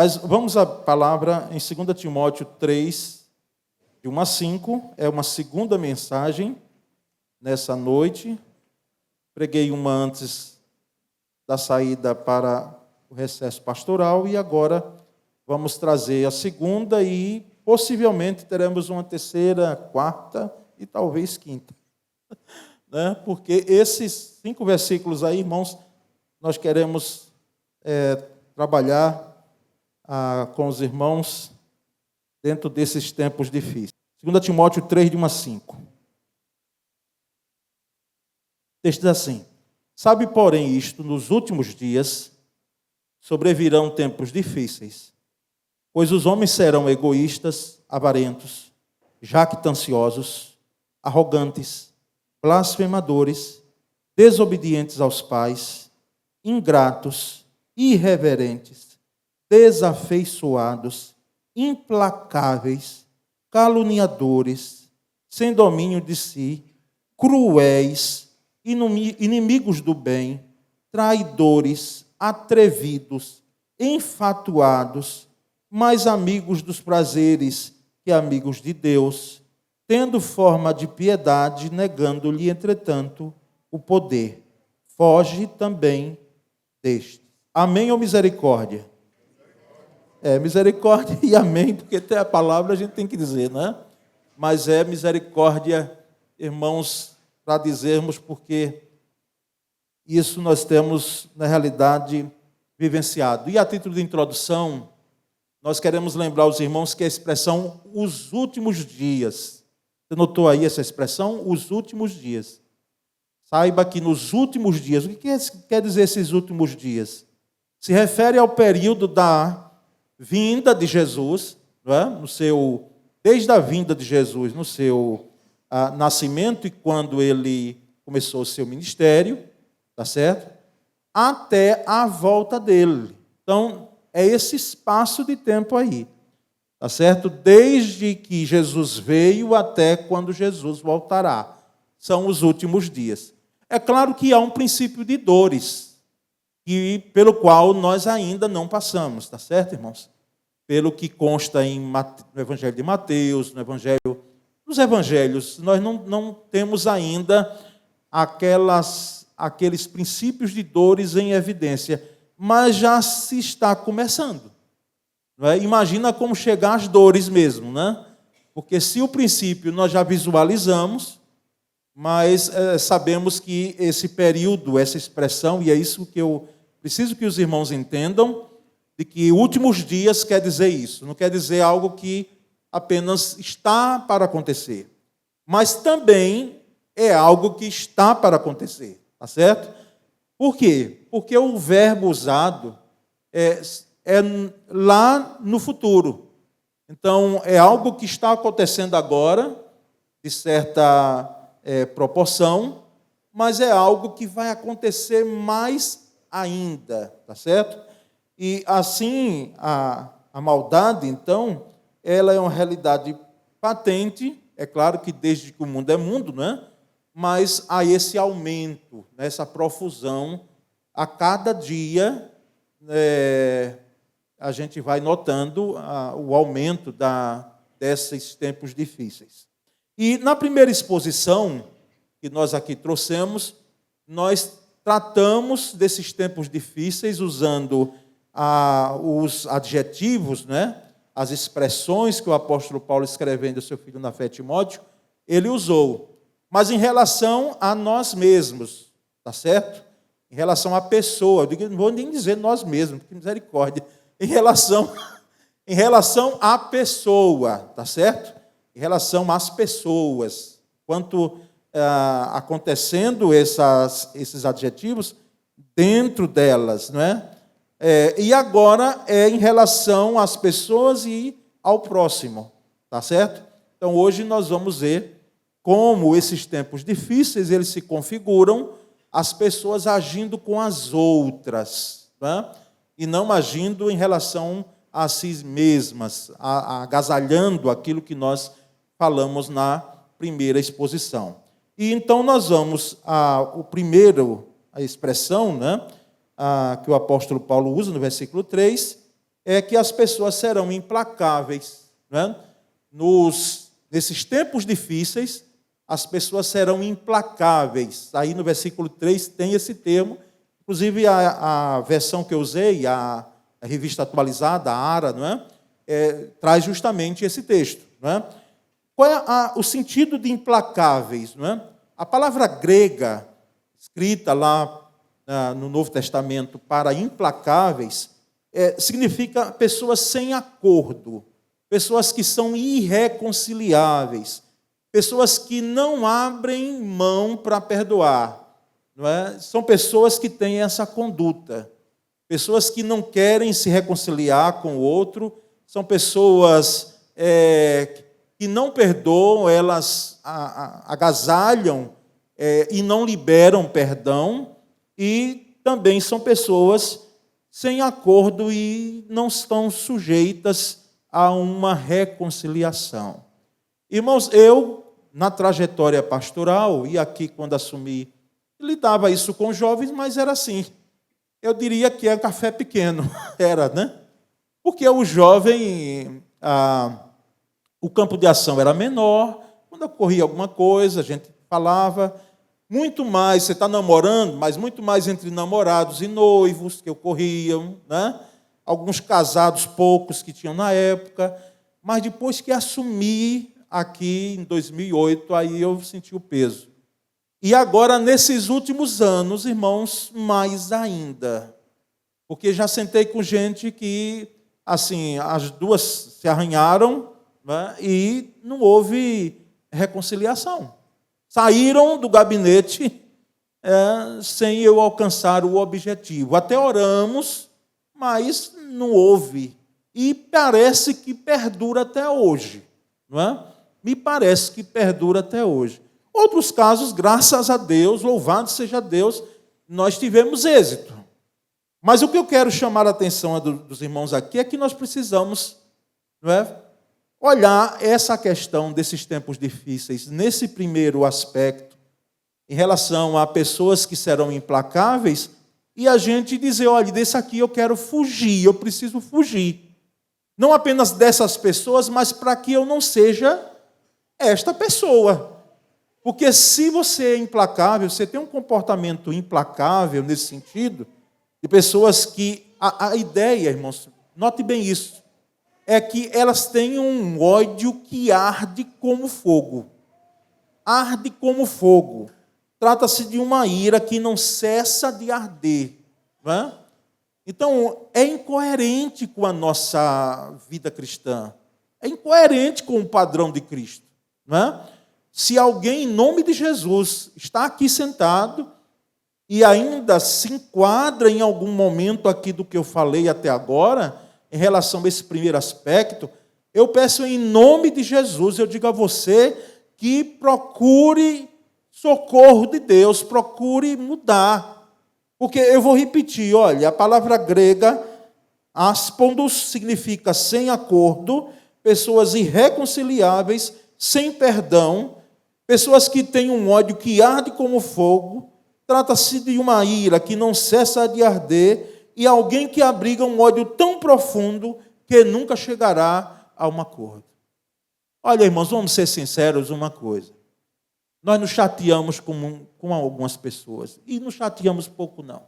Mas vamos à palavra em 2 Timóteo 3, de 1 a 5. É uma segunda mensagem nessa noite. Preguei uma antes da saída para o recesso pastoral e agora vamos trazer a segunda e possivelmente teremos uma terceira, quarta e talvez quinta. Né? Porque esses 5 versículos aí, irmãos, nós queremos trabalhar com os irmãos dentro desses tempos difíceis. 2 Timóteo 3, de 1 a 5. O texto diz assim: sabe, porém, isto, nos últimos dias sobrevirão tempos difíceis, pois os homens serão egoístas, avarentos, jactanciosos, arrogantes, blasfemadores, desobedientes aos pais, ingratos, irreverentes, desafeiçoados, implacáveis, caluniadores, sem domínio de si, cruéis, inimigos do bem, traidores, atrevidos, enfatuados, mais amigos dos prazeres que amigos de Deus, tendo forma de piedade, negando-lhe, entretanto, o poder. Foge também deste. Amém ou misericórdia? Misericórdia e amém, porque até a palavra a gente tem que dizer, né? Mas é misericórdia, irmãos, para dizermos, porque isso nós temos, na realidade, vivenciado. E a título de introdução, nós queremos lembrar os irmãos que a expressão os últimos dias, você notou aí essa expressão? Os últimos dias. Saiba que nos últimos dias, o que quer dizer esses últimos dias? Se refere ao período da vinda de Jesus, não é? Desde a vinda de Jesus, no seu nascimento e quando ele começou o seu ministério, tá certo? Até a volta dele. Então, é esse espaço de tempo aí, tá certo? Desde que Jesus veio até quando Jesus voltará. São os últimos dias. É claro que há um princípio de dores, pelo qual nós ainda não passamos, tá certo, irmãos? Pelo que consta no Evangelho de Mateus, nos Evangelhos, nós não temos ainda aqueles princípios de dores em evidência, mas já se está começando. Não é? Imagina como chegar às dores mesmo, né? Porque se o princípio nós já visualizamos, mas sabemos que esse período, essa expressão, e é isso que eu preciso que os irmãos entendam, de que últimos dias quer dizer isso. Não quer dizer algo que apenas está para acontecer. Mas também é algo que está para acontecer. Tá certo? Por quê? Porque o verbo usado é lá no futuro. Então, é algo que está acontecendo agora, de certa proporção, mas é algo que vai acontecer mais ainda, tá certo? E assim, a maldade, então, ela é uma realidade patente, é claro que desde que o mundo é mundo, né? Mas há esse aumento, essa profusão, a cada dia a gente vai notando o aumento desses tempos difíceis. E na primeira exposição que nós aqui trouxemos, nós tratamos desses tempos difíceis usando os adjetivos, né? As expressões que o apóstolo Paulo, escrevendo ao seu filho na fé, Timóteo, ele usou. Mas em relação a nós mesmos, tá certo? Em relação à pessoa, não vou nem dizer nós mesmos, porque misericórdia. Em relação à pessoa, tá certo? Em relação às pessoas, quanto acontecendo esses adjetivos dentro delas, não é? E agora é em relação às pessoas e ao próximo, tá certo? Então hoje nós vamos ver como esses tempos difíceis eles se configuram, as pessoas agindo com as outras, né? E não agindo em relação a si mesmas, agasalhando aquilo que nós falamos na primeira exposição. E então nós vamos a expressão, né, que o apóstolo Paulo usa no versículo 3, é que as pessoas serão implacáveis, né? Nesses tempos difíceis, as pessoas serão implacáveis. Aí no versículo 3 tem esse termo, inclusive a versão que eu usei, a revista atualizada, a ARA, não é? Traz justamente esse texto. Não é? Qual é o sentido de implacáveis? Não é? A palavra grega, escrita lá no Novo Testamento para implacáveis, significa pessoas sem acordo, pessoas que são irreconciliáveis, pessoas que não abrem mão para perdoar. Não é? São pessoas que têm essa conduta, pessoas que não querem se reconciliar com o outro, são pessoas que não perdoam, elas agasalham e não liberam perdão, e também são pessoas sem acordo e não estão sujeitas a uma reconciliação. Irmãos, eu, na trajetória pastoral, e aqui quando assumi, lidava isso com jovens, mas era assim. Eu diria que é café pequeno, era, né? Porque o jovem, o campo de ação era menor, quando ocorria alguma coisa, a gente falava, muito mais, você está namorando, mas muito mais entre namorados e noivos que ocorriam, né? Alguns casados, poucos que tinham na época, mas depois que assumi aqui em 2008, aí eu senti o peso. E agora, nesses últimos anos, irmãos, mais ainda, porque já sentei com gente que, assim, as duas se arranharam, né, e não houve reconciliação. Saíram do gabinete sem eu alcançar o objetivo. Até oramos, mas não houve. E parece que perdura até hoje. Não é? Me parece que perdura até hoje. Outros casos, graças a Deus, louvado seja Deus, nós tivemos êxito. Mas o que eu quero chamar a atenção dos irmãos aqui é que nós precisamos, não é, olhar essa questão desses tempos difíceis, nesse primeiro aspecto, em relação a pessoas que serão implacáveis, e a gente dizer, olha, desse aqui eu quero fugir, eu preciso fugir. Não apenas dessas pessoas, mas para que eu não seja esta pessoa. Porque se você é implacável, você tem um comportamento implacável nesse sentido, de pessoas que, a ideia, irmãos, note bem isso, é que elas têm um ódio que arde como fogo. Arde como fogo. Trata-se de uma ira que não cessa de arder. Não é? Então, é incoerente com a nossa vida cristã. É incoerente com o padrão de Cristo. Não é? Se alguém, em nome de Jesus, está aqui sentado e ainda se enquadra em algum momento aqui do que eu falei até agora, em relação a esse primeiro aspecto, eu peço em nome de Jesus, eu digo a você que procure socorro de Deus, procure mudar. Porque eu vou repetir, olha, a palavra grega, aspondos, significa sem acordo, pessoas irreconciliáveis, sem perdão, pessoas que têm um ódio que arde como fogo, trata-se de uma ira que não cessa de arder, e alguém que abriga um ódio tão profundo que nunca chegará a um acordo. Olha, irmãos, vamos ser sinceros uma coisa. Nós nos chateamos com algumas pessoas, e nos chateamos pouco não.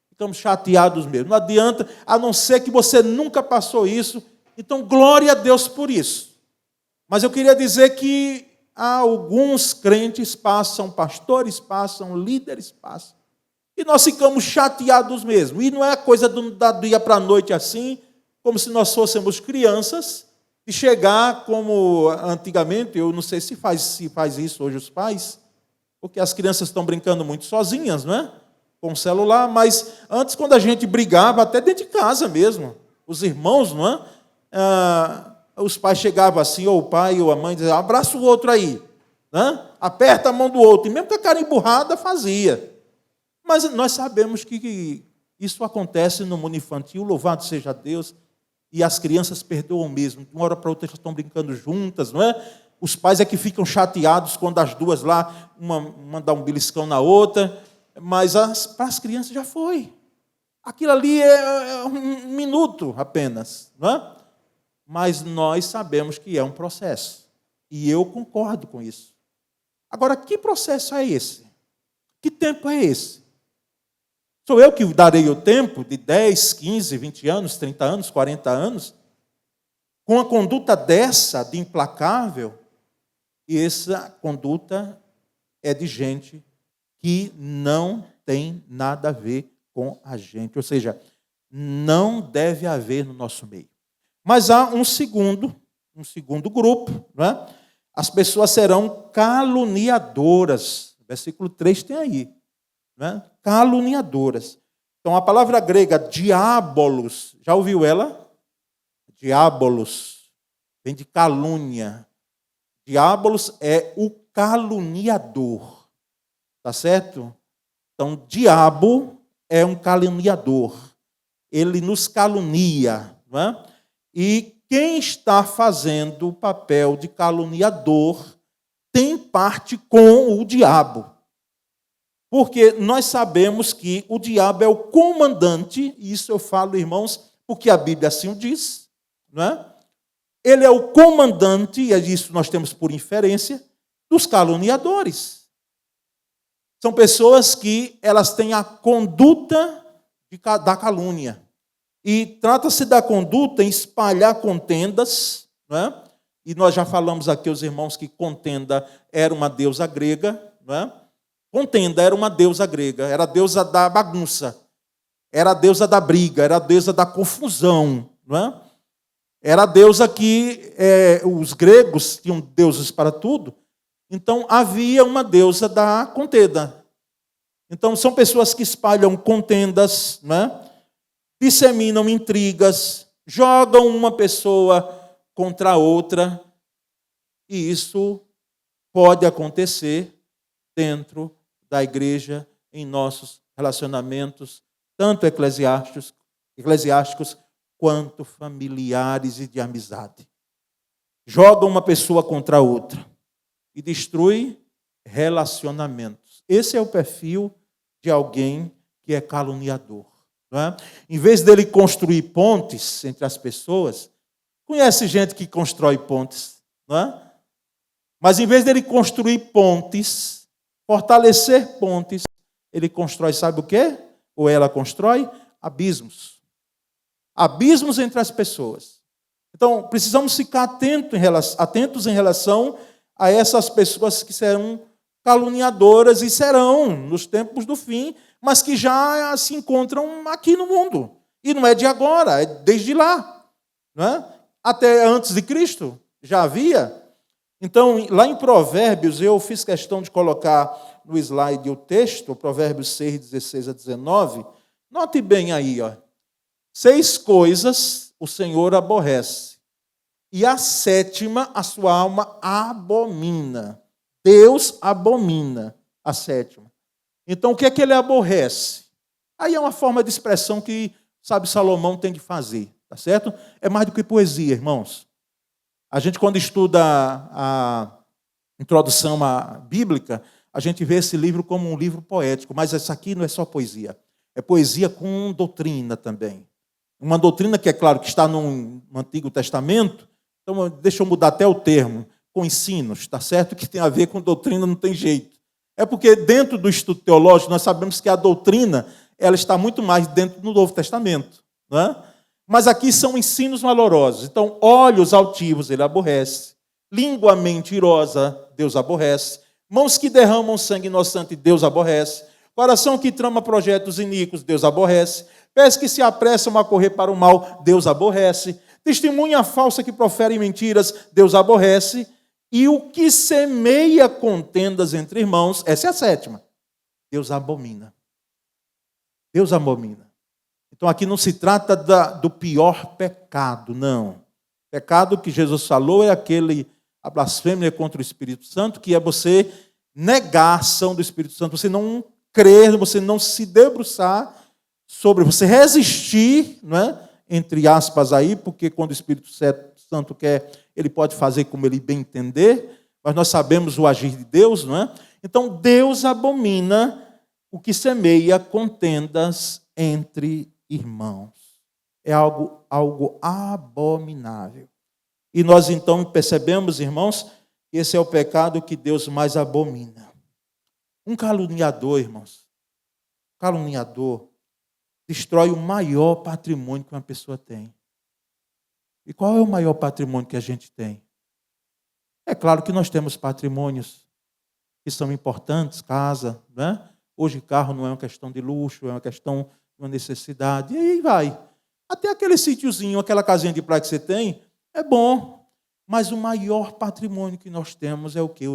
Ficamos chateados mesmo. Não adianta, a não ser que você nunca passou isso, então glória a Deus por isso. Mas eu queria dizer que alguns crentes passam, pastores passam, líderes passam, e nós ficamos chateados mesmo. E não é coisa do dia para a noite assim, como se nós fôssemos crianças, e chegar como antigamente, eu não sei se faz isso hoje os pais, porque as crianças estão brincando muito sozinhas, não é? Com o celular, mas antes, quando a gente brigava, até dentro de casa mesmo, os irmãos, não é? Os pais chegavam assim, ou o pai ou a mãe, diziam, abraça o outro aí, né? Aperta a mão do outro, e mesmo com a cara emburrada, fazia. Mas nós sabemos que isso acontece no mundo infantil, louvado seja Deus, e as crianças perdoam mesmo. De uma hora para outra elas estão brincando juntas, não é? Os pais é que ficam chateados quando as duas lá, uma dá um beliscão na outra, mas para as crianças já foi. Aquilo ali é um minuto apenas, não é? Mas nós sabemos que é um processo. E eu concordo com isso. Agora, que processo é esse? Que tempo é esse? Sou eu que darei o tempo de 10, 15, 20 anos, 30 anos, 40 anos, com uma conduta dessa, de implacável, e essa conduta é de gente que não tem nada a ver com a gente. Ou seja, não deve haver no nosso meio. Mas há um segundo grupo, não é? As pessoas serão caluniadoras. Versículo 3 tem aí. Não é? Caluniadoras. Então, a palavra grega diabolos, já ouviu ela? Diabolos, vem de calúnia. Diabolos é o caluniador. Tá certo? Então, diabo é um caluniador. Ele nos calunia, não é? E quem está fazendo o papel de caluniador tem parte com o diabo. Porque nós sabemos que o diabo é o comandante, e isso eu falo, irmãos, porque a Bíblia assim o diz, não é? Ele é o comandante, e isso nós temos por inferência, dos caluniadores. São pessoas que elas têm a conduta da calúnia. E trata-se da conduta em espalhar contendas, não é? E nós já falamos aqui, os irmãos, que contenda era uma deusa grega, não é? Contenda era uma deusa grega, era a deusa da bagunça, era a deusa da briga, era a deusa da confusão, não é? Era a deusa que os gregos tinham deuses para tudo, então havia uma deusa da contenda. Então são pessoas que espalham contendas, não é? Disseminam intrigas, jogam uma pessoa contra a outra, e isso pode acontecer dentro da igreja, em nossos relacionamentos, tanto eclesiásticos quanto familiares e de amizade. Jogam uma pessoa contra a outra e destrói relacionamentos. Esse é o perfil de alguém que é caluniador. Não é? Em vez dele construir pontes entre as pessoas, conhece gente que constrói pontes, não é? Mas em vez dele construir pontes, fortalecer pontes, ele constrói, sabe o quê? Ou ela constrói? Abismos. Abismos entre as pessoas. Então, precisamos ficar atentos em relação a essas pessoas que serão caluniadoras e serão nos tempos do fim, mas que já se encontram aqui no mundo. E não é de agora, é desde lá. Não é? Até antes de Cristo já havia. Então, lá em Provérbios, eu fiz questão de colocar no slide o texto, Provérbios 6, 16 a 19. Note bem aí, ó. 6 coisas o Senhor aborrece, e a 7ª a sua alma abomina. Deus abomina a 7ª. Então, o que é que ele aborrece? Aí é uma forma de expressão que, sabe, Salomão tem de fazer, tá certo? É mais do que poesia, irmãos. A gente, quando estuda a introdução bíblica, a gente vê esse livro como um livro poético, mas essa aqui não é só poesia. É poesia com doutrina também. Uma doutrina que, é claro, que está no Antigo Testamento, então deixa eu mudar até o termo, com ensinos, tá certo? Que tem a ver com doutrina, não tem jeito. É porque dentro do estudo teológico nós sabemos que a doutrina ela está muito mais dentro do Novo Testamento, não é? Mas aqui são ensinos valorosos. Então, olhos altivos ele aborrece, língua mentirosa Deus aborrece, mãos que derramam sangue inocente Deus aborrece, coração que trama projetos iníquos Deus aborrece, pés que se apressam a correr para o mal Deus aborrece, testemunha falsa que profere mentiras Deus aborrece. E o que semeia contendas entre irmãos, essa é a 7ª. Deus abomina. Deus abomina. Então aqui não se trata do pior pecado, não. O pecado que Jesus falou é a blasfêmia contra o Espírito Santo, que é você negar a ação do Espírito Santo, você não crer, você não se debruçar sobre, você resistir, não é? Entre aspas aí, porque quando o Espírito Santo quer, ele pode fazer como ele bem entender, mas nós sabemos o agir de Deus, não é? Então, Deus abomina o que semeia contendas entre irmãos. É algo abominável. E nós então percebemos, irmãos, que esse é o pecado que Deus mais abomina. Um caluniador, irmãos, caluniador destrói o maior patrimônio que uma pessoa tem. E qual é o maior patrimônio que a gente tem? É claro que nós temos patrimônios que são importantes, casa, né? Hoje carro não é uma questão de luxo, é uma questão de uma necessidade. E aí vai. Até aquele sítiozinho, aquela casinha de praia que você tem, é bom. Mas o maior patrimônio que nós temos é o quê?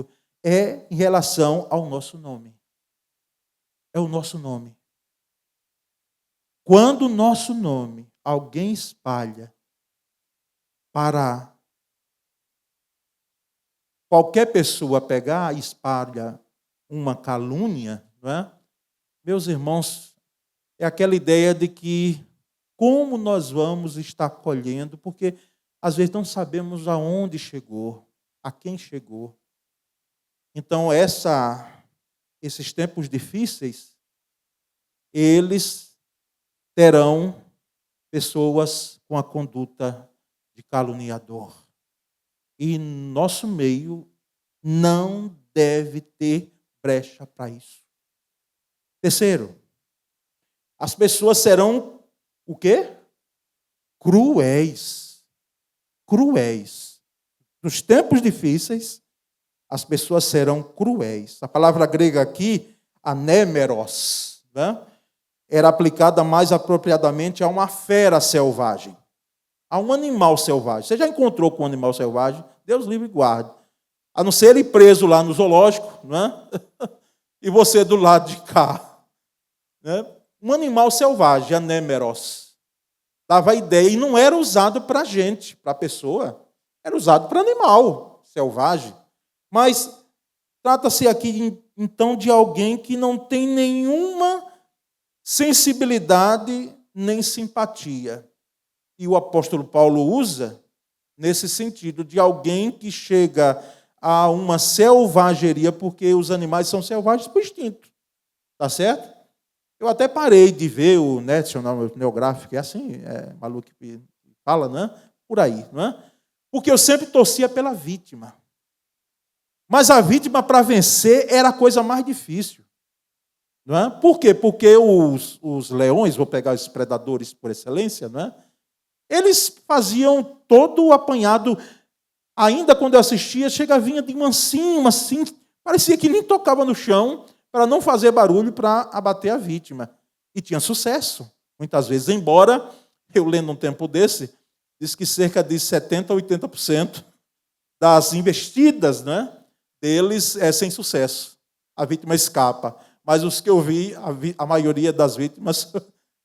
É em relação ao nosso nome. É o nosso nome. Quando o nosso nome alguém espalha para qualquer pessoa pegar e espalha uma calúnia, não é? Meus irmãos, é aquela ideia de que como nós vamos estar colhendo, porque às vezes não sabemos aonde chegou, a quem chegou. Então, esses tempos difíceis, eles terão pessoas com a conduta de caluniador. E nosso meio não deve ter brecha para isso. Terceiro, as pessoas serão o quê? Cruéis. Cruéis. Nos tempos difíceis, as pessoas serão cruéis. A palavra grega aqui, anémeros, né, era aplicada mais apropriadamente a uma fera selvagem, a um animal selvagem. Você já encontrou com um animal selvagem? Deus livre e guarde. A não ser ele preso lá no zoológico, né? E você do lado de cá. Né? Um animal selvagem, anémeros. Dava a ideia, e não era usado para gente, para pessoa, era usado para animal selvagem. Mas trata-se aqui, então, de alguém que não tem nenhuma sensibilidade nem simpatia. E o apóstolo Paulo usa nesse sentido, de alguém que chega a uma selvageria, porque os animais são selvagens por instinto. Tá certo? Eu até parei de ver o National Geographic, é assim, é maluco que fala, né? Por aí, não é? Porque eu sempre torcia pela vítima. Mas a vítima, para vencer, era a coisa mais difícil. Não é? Por quê? Porque os leões, vou pegar os predadores por excelência, não é? Eles faziam todo o apanhado. Ainda quando eu assistia, vinha de mansinho, assim, parecia que nem tocava no chão, para não fazer barulho, para abater a vítima. E tinha sucesso, muitas vezes. Embora, eu lendo um tempo desse, diz que cerca de 70% a 80% das investidas, né, deles é sem sucesso. A vítima escapa. Mas os que eu vi, a maioria das vítimas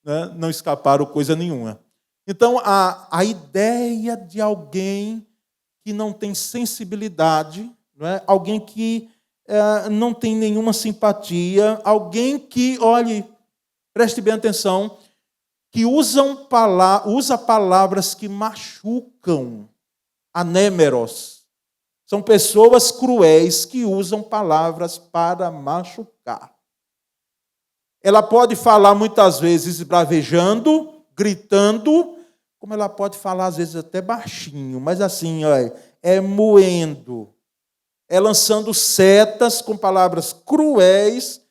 né, não escaparam coisa nenhuma. Então, a ideia de alguém que não tem sensibilidade, não é? Alguém que não tem nenhuma simpatia, alguém que, olhe, preste bem atenção, que usa palavras que machucam, anémeros. São pessoas cruéis que usam palavras para machucar. Ela pode falar muitas vezes bravejando, gritando, como ela pode falar às vezes até baixinho, mas assim, olha, é moendo, é lançando setas com palavras cruéis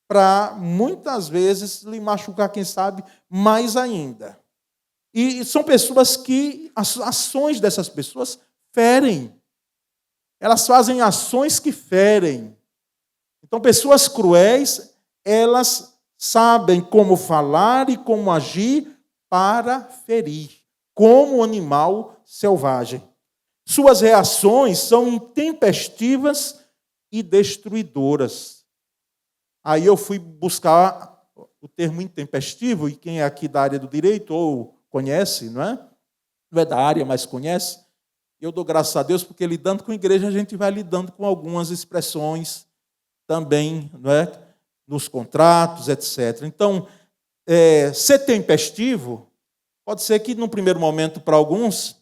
para muitas vezes lhe machucar, quem sabe, mais ainda. E são pessoas que, as ações dessas pessoas ferem. Elas fazem ações que ferem. Então, pessoas cruéis, elas sabem como falar e como agir para ferir, como um animal selvagem. Suas reações são intempestivas e destruidoras. Aí eu fui buscar o termo intempestivo, e quem é aqui da área do direito ou conhece, não é? Não é da área, mas conhece. Eu dou graças a Deus, porque lidando com a igreja, a gente vai lidando com algumas expressões também, não é? Nos contratos, etc. Então, ser tempestivo, pode ser que, num primeiro momento, para alguns,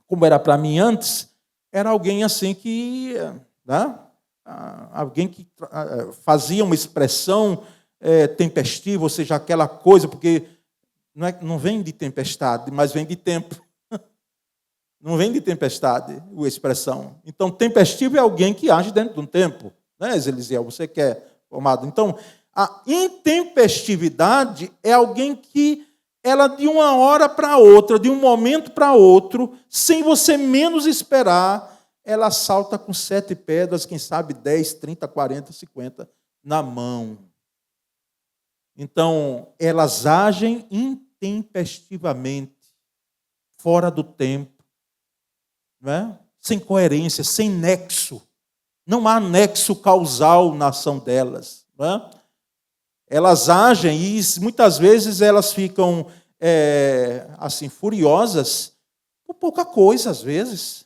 como era para mim antes, era alguém assim que, né? Alguém que fazia uma expressão tempestiva, ou seja, aquela coisa, porque não vem de tempestade, mas vem de tempo. Não vem de tempestade, a expressão. Então, tempestivo é alguém que age dentro de um tempo. Né, Elisiel? Você que é formado. Então, a intempestividade é alguém que ela de uma hora para outra, de um momento para outro, sem você menos esperar, ela salta com 7 pedras, quem sabe 10, 30, 40, 50 na mão. Então, elas agem intempestivamente, fora do tempo, não é? Sem coerência, sem nexo. Não há nexo causal na ação delas. Não é? Elas agem e muitas vezes elas ficam assim furiosas por pouca coisa, às vezes.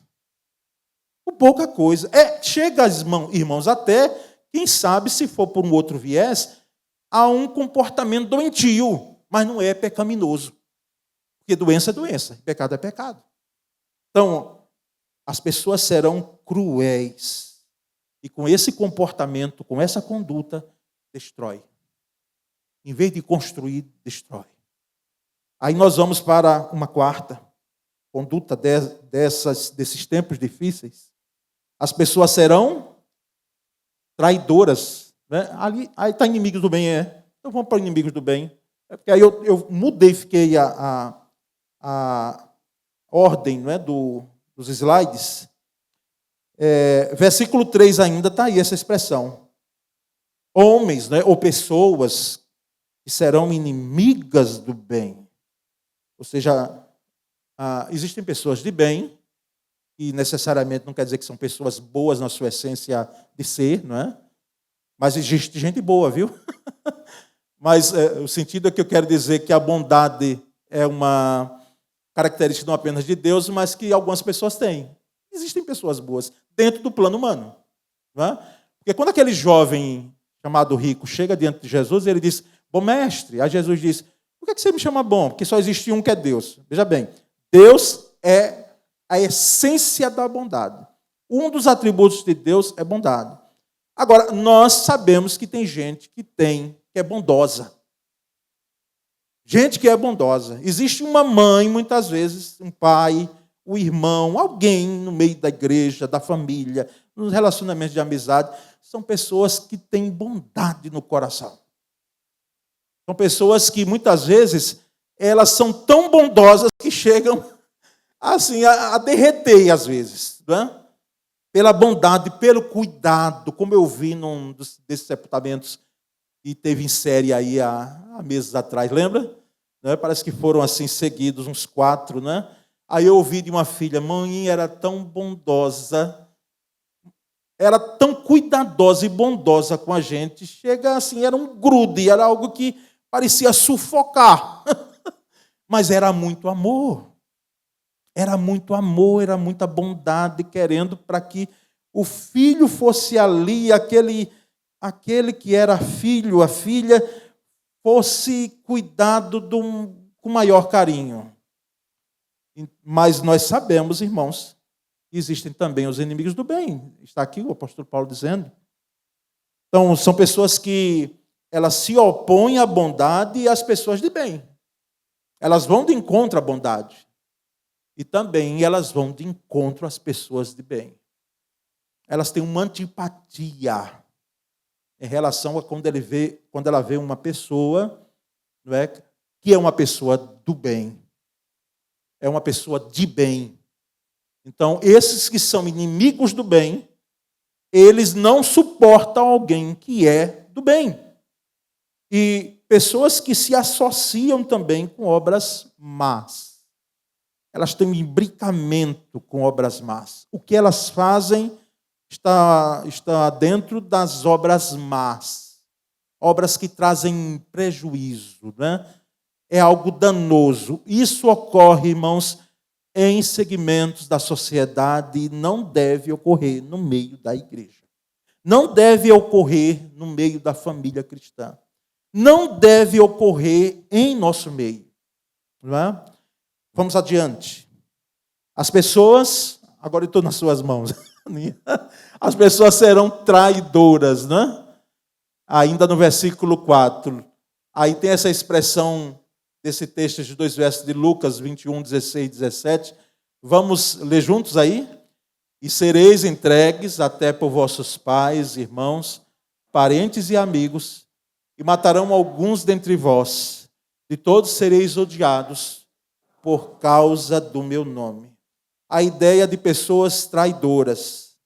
Por pouca coisa. Chega, irmãos, até, quem sabe, se for por um outro viés, a um comportamento doentio, mas não é pecaminoso. Porque doença é doença, pecado é pecado. Então, as pessoas serão cruéis. E com esse comportamento, com essa conduta, destrói. Em vez de construir, destrói. Aí nós vamos para uma quarta conduta desses tempos difíceis. As pessoas serão traidoras. Né? Aí está inimigos do bem, Então vamos para inimigos do bem. Porque aí eu mudei, fiquei a ordem, não é, dos slides. Versículo 3 ainda está aí essa expressão. Homens, né, ou pessoas que serão inimigas do bem. Ou seja, existem pessoas de bem, e necessariamente não quer dizer que são pessoas boas na sua essência de ser, não é? Mas existe gente boa, viu? Mas o sentido é que eu quero dizer que a bondade é uma característica não apenas de Deus, mas que algumas pessoas têm. Existem pessoas boas dentro do plano humano. Não é? Porque quando aquele jovem chamado rico chega diante de Jesus, ele diz, bom mestre, aí Jesus diz, por que você me chama bom? Porque só existe um que é Deus. Veja bem, Deus é a essência da bondade. Um dos atributos de Deus é bondade. Agora, nós sabemos que tem gente que é bondosa. Gente que é bondosa. Existe uma mãe, muitas vezes, um pai, um irmão, alguém no meio da igreja, da família, nos relacionamentos de amizade, são pessoas que têm bondade no coração. São pessoas que, muitas vezes, elas são tão bondosas que chegam assim, a derreter, às vezes. Não é? Pela bondade, pelo cuidado, como eu vi num desses sepultamentos que teve em série aí há meses atrás, lembra? Não é? Parece que foram assim seguidos, uns 4, né? Aí eu ouvi de uma filha, mãe era tão bondosa, era tão cuidadosa e bondosa com a gente, chega assim, era um grude, era algo que parecia sufocar, mas era muito amor. Era muito amor, era muita bondade, querendo para que o filho fosse ali, aquele que era filho, a filha, fosse cuidado com maior carinho. Mas nós sabemos, irmãos, que existem também os inimigos do bem. Está aqui o apóstolo Paulo dizendo. Então, são pessoas que elas se opõem à bondade e às pessoas de bem. Elas vão de encontro à bondade. E também elas vão de encontro às pessoas de bem. Elas têm uma antipatia em relação a quando ela vê uma pessoa, não é, que é uma pessoa do bem. É uma pessoa de bem. Então, esses que são inimigos do bem, eles não suportam alguém que é do bem. E pessoas que se associam também com obras más. Elas têm um imbricamento com obras más. O que elas fazem está dentro das obras más. Obras que trazem prejuízo, né? É algo danoso. Isso ocorre, irmãos, em segmentos da sociedade e não deve ocorrer no meio da igreja. Não deve ocorrer no meio da família cristã. Não deve ocorrer em nosso meio. Não é? Vamos adiante. As pessoas, agora eu estou nas suas mãos, as pessoas serão traidoras, né? Ainda no versículo 4. Aí tem essa expressão desse texto de 2 versos de Lucas 21, 16 e 17. Vamos ler juntos aí? E sereis entregues até por vossos pais, irmãos, parentes e amigos, e matarão alguns dentre vós. De todos sereis odiados por causa do meu nome. A ideia de pessoas traidoras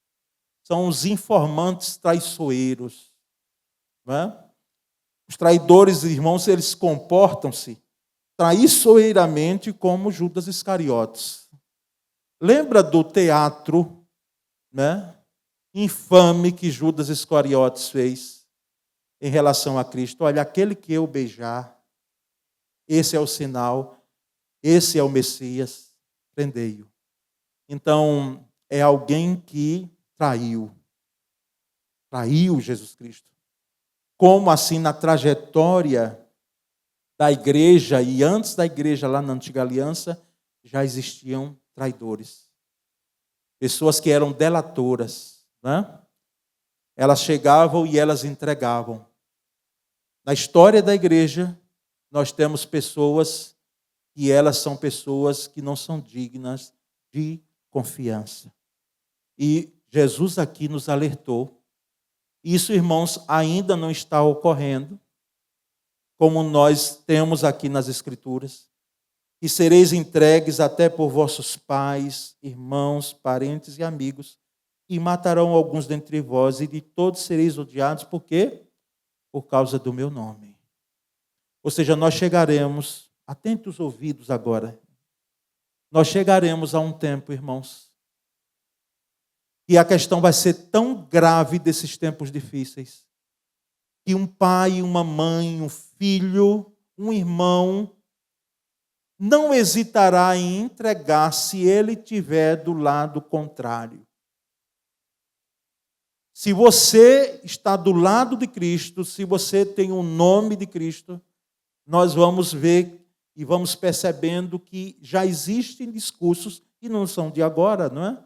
são os informantes traiçoeiros. Não é? Os traidores, irmãos, eles comportam-se traiçoeiramente como Judas Iscariotes. Lembra do teatro, né, infame que Judas Iscariotes fez em relação a Cristo? Olha, aquele que eu beijar, esse é o sinal, esse é o Messias, prendei-o. Então, é alguém que traiu Jesus Cristo. Como assim na trajetória da igreja e antes da igreja lá na Antiga Aliança, já existiam traidores. Pessoas que eram delatoras, né? Elas chegavam e elas entregavam. Na história da igreja, nós temos pessoas que elas são pessoas que não são dignas de confiança. E Jesus aqui nos alertou. Isso, irmãos, ainda não está ocorrendo, como nós temos aqui nas Escrituras. E sereis entregues até por vossos pais, irmãos, parentes e amigos, e matarão alguns dentre vós, e de todos sereis odiados. Por quê? Por causa do meu nome. Ou seja, nós chegaremos, atentem os ouvidos agora, nós chegaremos a um tempo, irmãos, e a questão vai ser tão grave desses tempos difíceis, que um pai, uma mãe, um filho, um irmão, não hesitará em entregar se ele estiver do lado contrário. Se você está do lado de Cristo, se você tem o nome de Cristo, nós vamos ver e vamos percebendo que já existem discursos, e não são de agora, não é?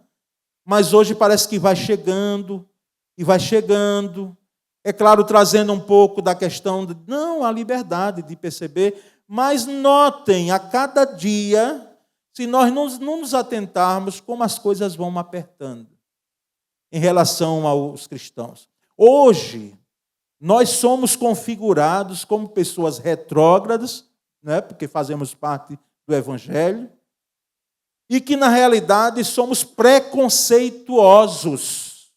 Mas hoje parece que vai chegando, e vai chegando. É claro, trazendo um pouco da questão de, não, a liberdade de perceber, mas notem, a cada dia, se nós não nos atentarmos, como as coisas vão apertando em relação aos cristãos. Hoje, nós somos configurados como pessoas retrógradas, né, porque fazemos parte do Evangelho, e que, na realidade, somos preconceituosos,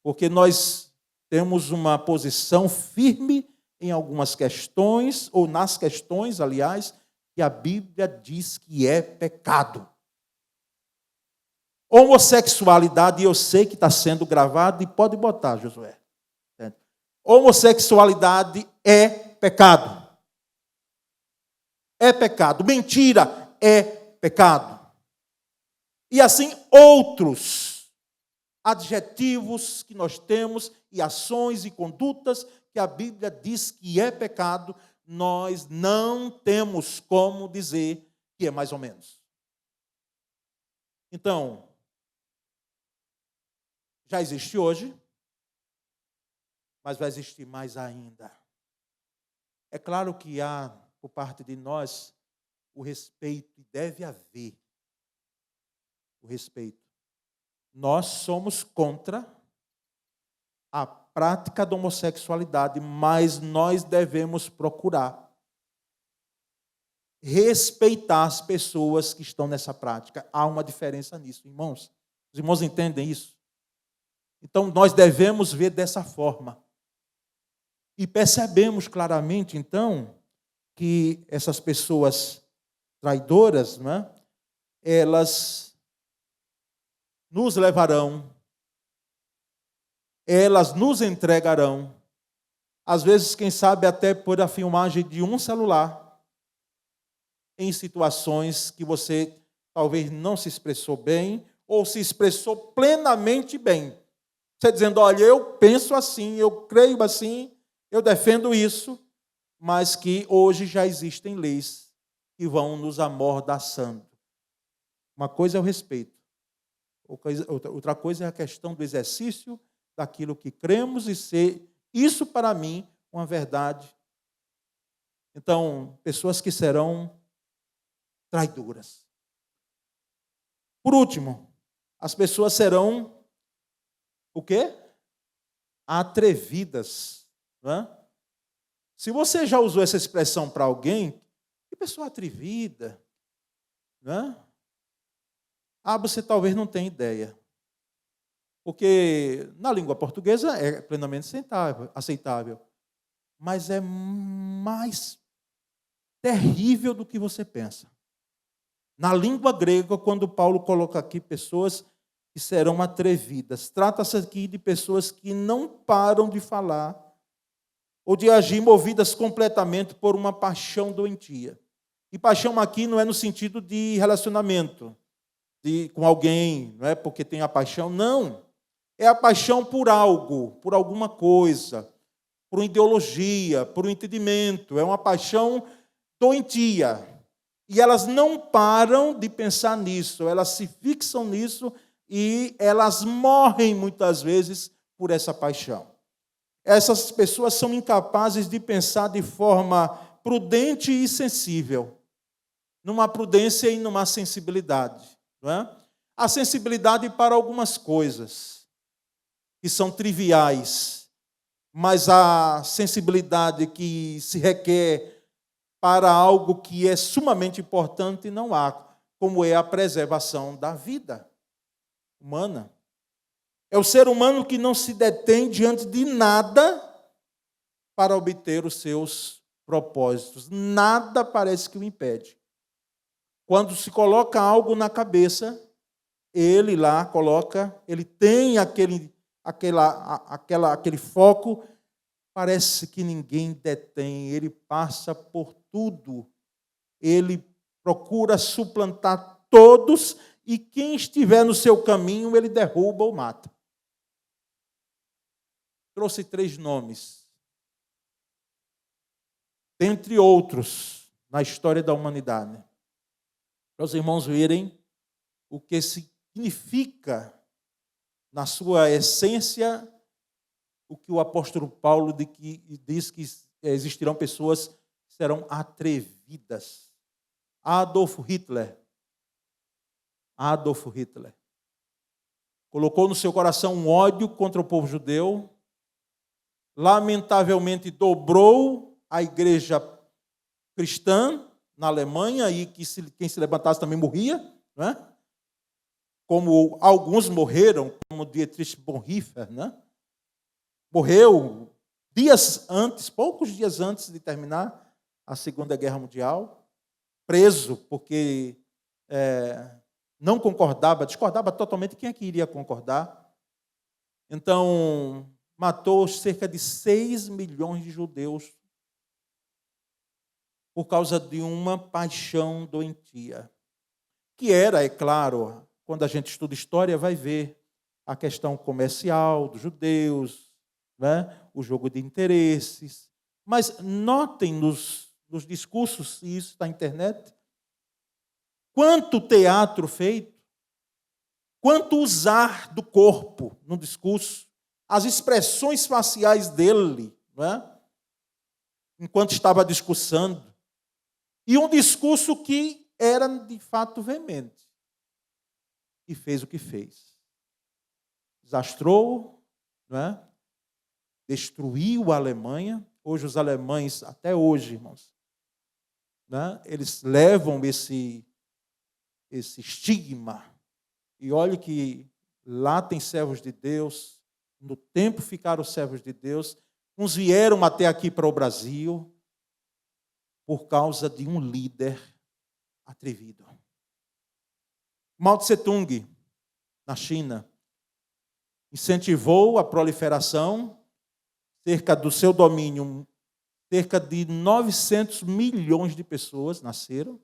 porque nós temos uma posição firme em algumas questões, ou nas questões, aliás, que a Bíblia diz que é pecado. Homossexualidade, eu sei que está sendo gravado, e pode botar, Josué. Homossexualidade é pecado. É pecado. Mentira é pecado. E assim outros adjetivos que nós temos, e ações e condutas que a Bíblia diz que é pecado, nós não temos como dizer que é mais ou menos. Então, já existe hoje, mas vai existir mais ainda. É claro que há, por parte de nós, o respeito, e deve haver o respeito. Nós somos contra a prática da homossexualidade, mas nós devemos procurar respeitar as pessoas que estão nessa prática. Há uma diferença nisso, irmãos. Os irmãos entendem isso? Então, nós devemos ver dessa forma. E percebemos claramente, então, que essas pessoas traidoras, né, elas nos levarão, elas nos entregarão, às vezes, quem sabe, até por a filmagem de um celular, em situações que você talvez não se expressou bem, ou se expressou plenamente bem. Você dizendo, olha, eu penso assim, eu creio assim, eu defendo isso, mas que hoje já existem leis que vão nos amordaçando. Uma coisa é o respeito, outra coisa é a questão do exercício daquilo que cremos e ser, isso para mim, uma verdade Então, pessoas que serão traidoras. Por último, as pessoas serão o quê? Atrevidas. Não é? Se você já usou essa expressão para alguém, que pessoa atrevida, não é? Você talvez não tenha ideia. Porque na língua portuguesa é plenamente aceitável. Mas é mais terrível do que você pensa. Na língua grega, quando Paulo coloca aqui pessoas que serão atrevidas, trata-se aqui de pessoas que não param de falar ou de agir movidas completamente por uma paixão doentia. E paixão aqui não é no sentido de relacionamento com alguém, não é porque tem a paixão, não. É a paixão por algo, por alguma coisa, por uma ideologia, por um entendimento. É uma paixão doentia. E elas não param de pensar nisso, elas se fixam nisso e elas morrem muitas vezes por essa paixão. Essas pessoas são incapazes de pensar de forma prudente e sensível, numa prudência e numa sensibilidade. Não é? A sensibilidade para algumas coisas que são triviais, mas a sensibilidade que se requer para algo que é sumamente importante não há, como é a preservação da vida humana. É o ser humano que não se detém diante de nada para obter os seus propósitos. Nada parece que o impede. Quando se coloca algo na cabeça, ele lá coloca, ele tem aquele foco, parece que ninguém detém, ele passa por tudo, ele procura suplantar todos e quem estiver no seu caminho, ele derruba ou mata. Trouxe 3 nomes, dentre outros, na história da humanidade, para os irmãos verem o que significa, na sua essência, o que o apóstolo Paulo diz que existirão pessoas que serão atrevidas. Adolf Hitler colocou no seu coração um ódio contra o povo judeu, lamentavelmente dobrou a igreja cristã na Alemanha, e quem se levantasse também morria, não é? Como alguns morreram, como Dietrich Bonhoeffer, né? Morreu poucos dias antes de terminar a Segunda Guerra Mundial, preso porque não discordava totalmente. Quem é que iria concordar? Então, matou cerca de 6 milhões de judeus por causa de uma paixão doentia, que era, é claro, quando a gente estuda história, vai ver a questão comercial dos judeus, né? O jogo de interesses. Mas notem nos discursos, e isso está na internet, quanto teatro feito, quanto usar do corpo no discurso, as expressões faciais dele, né? Enquanto estava discursando. E um discurso que era, de fato, veemente. E fez o que fez. Desastrou, não é? Destruiu a Alemanha. Hoje os alemães, até hoje, irmãos, né? Eles levam esse estigma. E olhe que lá tem servos de Deus, no tempo ficaram servos de Deus, uns vieram até aqui para o Brasil por causa de um líder atrevido. Mao Tse-tung, na China, incentivou a proliferação, cerca do seu domínio, cerca de 900 milhões de pessoas nasceram.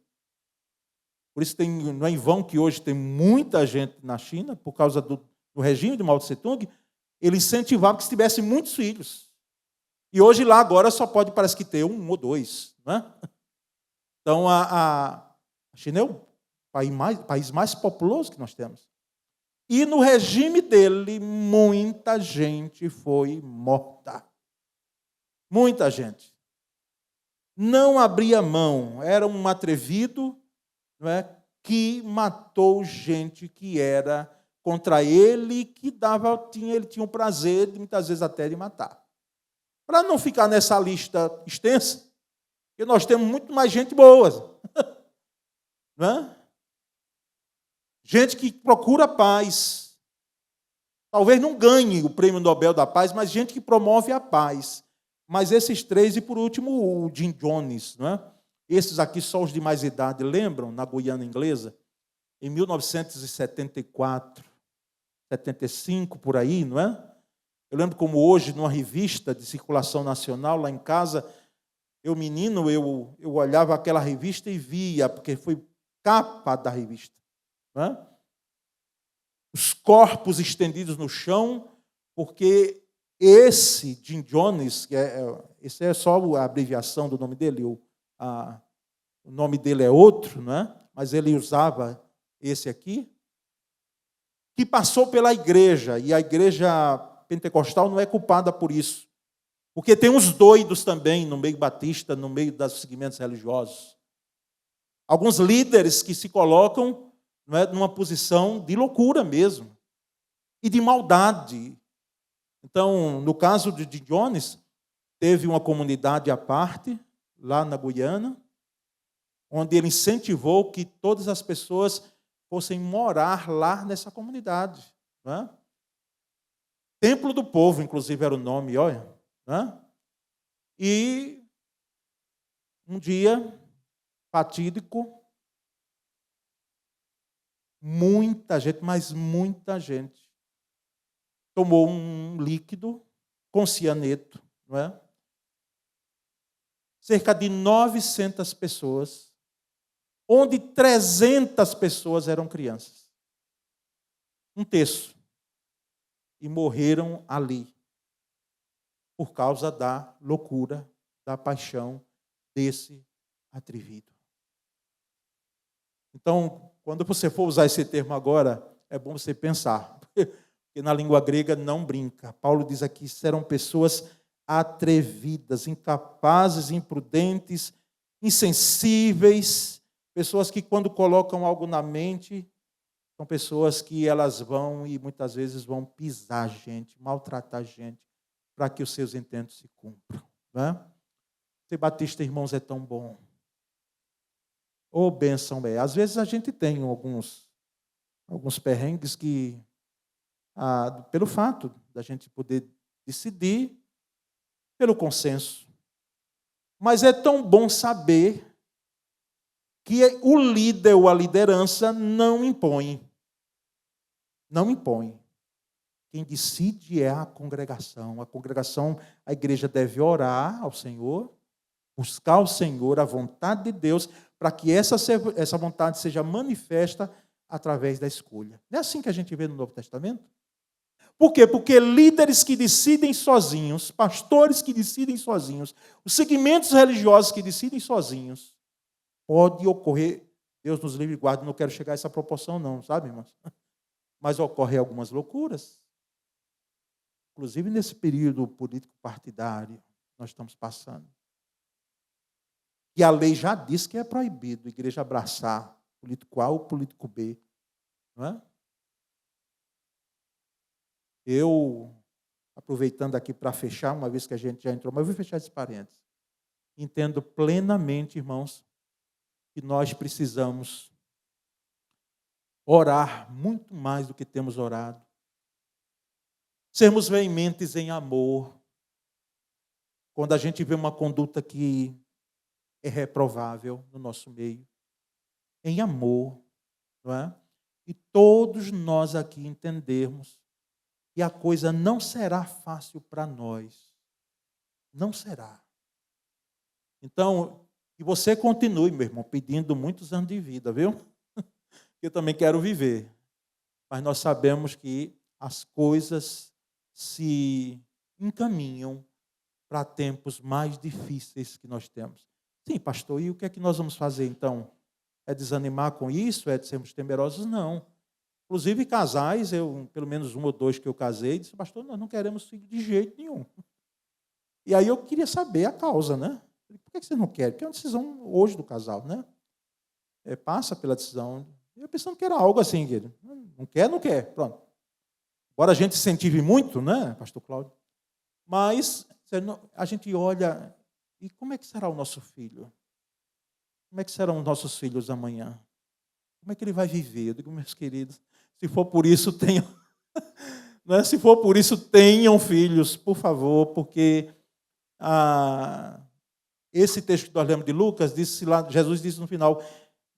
Por isso não é em vão que hoje tem muita gente na China, por causa do regime de Mao Tse-tung, ele incentivava que se tivesse muitos filhos. E hoje lá agora só pode, parece que ter 1 ou 2. Não é? Então a China é o país mais populoso que nós temos. E no regime dele, muita gente foi morta. Muita gente. não abria mão, era um atrevido, não é, que matou gente que era contra ele, que ele tinha o prazer, muitas vezes até, de matar. Para não ficar nessa lista extensa, porque nós temos muito mais gente boa, não é? Gente que procura paz. Talvez não ganhe o Prêmio Nobel da Paz, mas gente que promove a paz. Mas esses três, e por último o Jim Jones, não é? Esses aqui só os de mais idade, lembram, na Guiana Inglesa? Em 1974, 75, por aí, não é? Eu lembro como hoje, numa revista de circulação nacional, lá em casa, eu olhava aquela revista e via, porque foi capa da revista, não é? Os corpos estendidos no chão, porque esse Jim Jones, esse é só a abreviação do nome dele, o nome dele é outro, não é? Mas ele usava esse aqui, que passou pela igreja, e a igreja pentecostal não é culpada por isso, porque tem uns doidos também no meio batista, no meio dos segmentos religiosos. Alguns líderes que se colocam, não é, numa posição de loucura mesmo, e de maldade. Então, no caso de Jones, teve uma comunidade à parte, lá na Guiana, onde ele incentivou que todas as pessoas fossem morar lá nessa comunidade. Não é? Templo do Povo, inclusive, era o nome, olha. Não é? E um dia fatídico, muita gente, mas muita gente, tomou um líquido com cianeto, não é? Cerca de 900 pessoas, onde 300 pessoas eram crianças. Um terço. E morreram ali, por causa da loucura, da paixão desse atrevido. Então, quando você for usar esse termo agora, é bom você pensar, porque na língua grega não brinca. Paulo diz aqui que eram pessoas atrevidas, incapazes, imprudentes, insensíveis, pessoas que quando colocam algo na mente, são pessoas que elas vão e muitas vezes vão pisar a gente, maltratar a gente, para que os seus intentos se cumpram. Né? Ser batista, irmãos, é tão bom. Ô, bênção é. Às vezes a gente tem alguns perrengues que, pelo fato da gente poder decidir, pelo consenso. Mas é tão bom saber que o líder ou a liderança não impõe. Não impõe. Quem decide é a congregação. A igreja deve orar ao Senhor, buscar ao Senhor a vontade de Deus, para que essa vontade seja manifesta através da escolha. Não é assim que a gente vê no Novo Testamento? Por quê? Porque líderes que decidem sozinhos, pastores que decidem sozinhos, os segmentos religiosos que decidem sozinhos, pode ocorrer, Deus nos livre e guarde, não quero chegar a essa proporção não, sabe, irmãos? Mas ocorrem algumas loucuras. Inclusive nesse período político partidário nós estamos passando. E a lei já diz que é proibido a igreja abraçar político A ou político B. Não é? Eu, aproveitando aqui para fechar, uma vez que a gente já entrou, mas eu vou fechar esse parênteses. Entendo plenamente, irmãos, que nós precisamos orar muito mais do que temos orado. Sermos veementes em amor. Quando a gente vê uma conduta que é reprovável no nosso meio, em amor, não é? E todos nós aqui entendermos que a coisa não será fácil para nós. Não será. Então, que você continue, meu irmão, pedindo muitos anos de vida, viu? Eu também quero viver. Mas nós sabemos que as coisas se encaminham para tempos mais difíceis que nós temos. Sim, pastor, e o que é que nós vamos fazer então? É desanimar com isso? É sermos temerosos? Não. Inclusive, casais, pelo menos um ou dois que eu casei, disse, pastor, nós não queremos filho de jeito nenhum. E aí eu queria saber a causa, né? Por que você não quer? Porque é uma decisão hoje do casal, né? Passa pela decisão. Eu pensando que era algo assim, querido. Não quer, não quer. Pronto. Embora a gente incentive muito, né, pastor Cláudio? Mas a gente olha, e como é que será o nosso filho? Como é que serão os nossos filhos amanhã? Como é que ele vai viver? Eu digo, meus queridos, se for por isso, tenham, né? Se for por isso, tenham filhos, por favor, porque esse texto que nós lemos de Lucas, Jesus disse no final,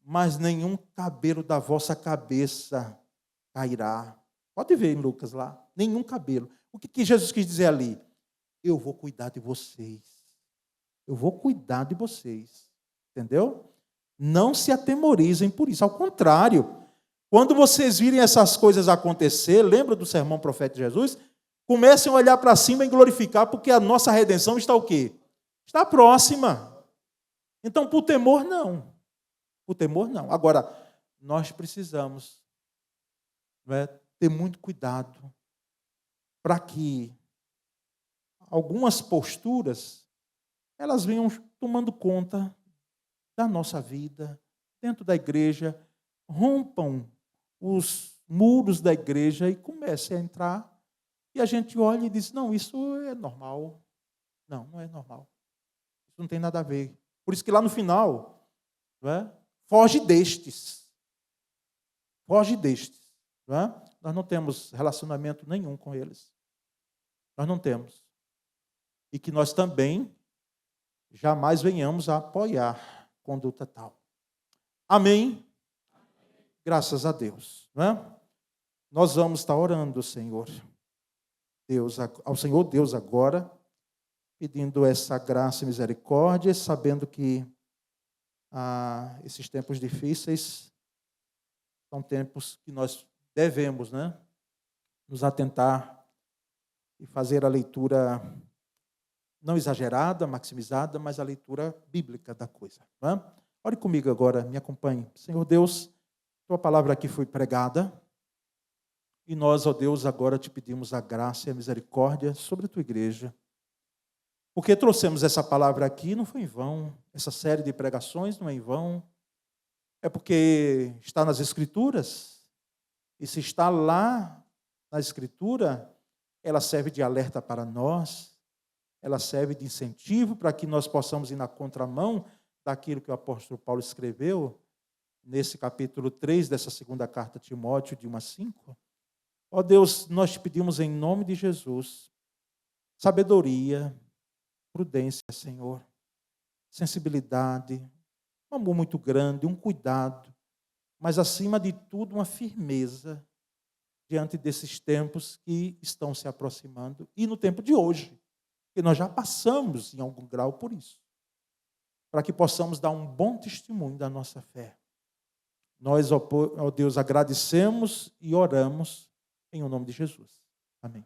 mas nenhum cabelo da vossa cabeça cairá. Pode ver em Lucas lá, nenhum cabelo. O que Jesus quis dizer ali? Eu vou cuidar de vocês. Eu vou cuidar de vocês. Entendeu? Não se atemorizem por isso. Ao contrário, quando vocês virem essas coisas acontecer, lembra do sermão profético de Jesus? Comecem a olhar para cima e glorificar, porque a nossa redenção está o quê? Está próxima. Então, por temor, não. Por temor, não. Agora, nós precisamos, né, ter muito cuidado para que algumas posturas elas venham tomando conta da nossa vida, dentro da igreja, rompam os muros da igreja e comecem a entrar. E a gente olha e diz, não, isso é normal. Não, não é normal. Isso não tem nada a ver. Por isso que lá no final, né, foge destes. Foge destes. Né? Nós não temos relacionamento nenhum com eles. Nós não temos. E que nós também jamais venhamos a apoiar conduta tal. Amém? Graças a Deus. Né? Nós vamos estar orando, Senhor. Ao Senhor Deus agora, pedindo essa graça e misericórdia, sabendo que esses tempos difíceis são tempos que nós devemos, né, nos atentar e fazer a leitura não exagerada, maximizada, mas a leitura bíblica da coisa. Né? Ore comigo agora, me acompanhe. Senhor Deus, tua palavra aqui foi pregada e nós, ó Deus, agora te pedimos a graça e a misericórdia sobre a tua igreja. Porque trouxemos essa palavra aqui, não foi em vão. Essa série de pregações não é em vão. É porque está nas Escrituras. E se está lá na Escritura, ela serve de alerta para nós. Ela serve de incentivo para que nós possamos ir na contramão daquilo que o apóstolo Paulo escreveu nesse capítulo 3 dessa segunda carta a Timóteo, de 1 a 5. Ó Deus, nós te pedimos em nome de Jesus sabedoria, prudência, Senhor, sensibilidade, um amor muito grande, um cuidado, mas acima de tudo uma firmeza diante desses tempos que estão se aproximando e no tempo de hoje, que nós já passamos em algum grau por isso, para que possamos dar um bom testemunho da nossa fé. Nós, ó Deus, agradecemos e oramos em nome de Jesus. Amém.